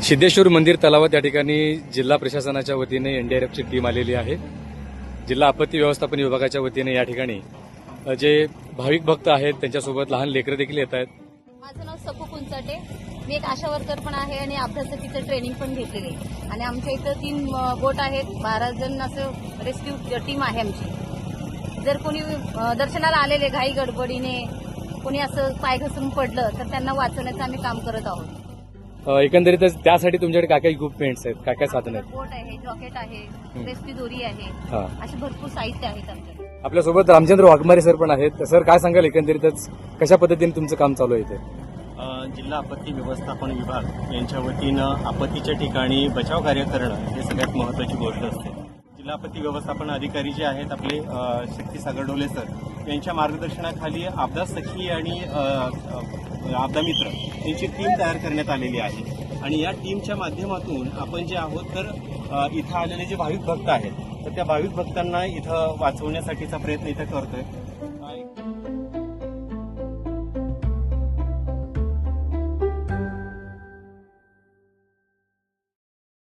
सिद्धेश्वर मंदिर तलावात या ठिकाणी जिल्हा प्रशासनाच्या वतीने एनडीआरएफची टीम आलेली आहे। जिल्हा आपत्ती व्यवस्थापन विभागाच्या वतीने या ठिकाणी जे भाविक भक्त आहेत त्यांच्यासोबत लहान लेकरं देखील येत आहेत। माझं नाव सपू कुंचाटे, मी एक आशा वर्कर पण आहे आणि अभ्यासकीचं ट्रेनिंग पण घेतलेली आहे आणि आमच्या इथं 3 बोट आहेत, 12 जण असं रेस्क्यू टीम आहे आमची। जर कोणी दर्शनाला आलेले घाई गडबडीने कोणी असं पाय घसरून पडलं तर त्यांना वाचवण्याचं आम्ही काम करत आहोत। एकंदरीतच त्यासाठी तुमच्याकडे काय काय इक्विपमेंट्स आहेत, काय काय साधन आहेत? बोट आहे, जॉकेट आहे, रेस्क्यू दोरी आहे, हा, असे भरपूर साहित्य आहेत आमच्याकडे। आपल्यासोबत रामचंद्र वाघमारे सर पण आहेत। सर काय सांगाल एकंदरीतच कशा पद्धतीने तुमचं काम चालू आहे इथे? जिल्हा आपत्ती व्यवस्थापन विभाग यांच्या वतीनं आपत्तीच्या ठिकाणी बचाव कार्य करणं हे सगळ्यात महत्त्वाची गोष्ट असते। जिल्हा आपत्ती व्यवस्थापन अधिकारी जे आहेत आपले शक्ती सागरडोले सर यांच्या मार्गदर्शनाखाली आपदा सखी आणि आपदा मित्र यांची टीम तयार करण्यात आलेली आहे आणि या टीमच्या माध्यमातून आपण जे आहोत तर इथं आलेले जे भाविक भक्त आहेत तर त्या भाविक भक्तांना इथं वाचवण्यासाठीचा प्रयत्न इथं करतोय।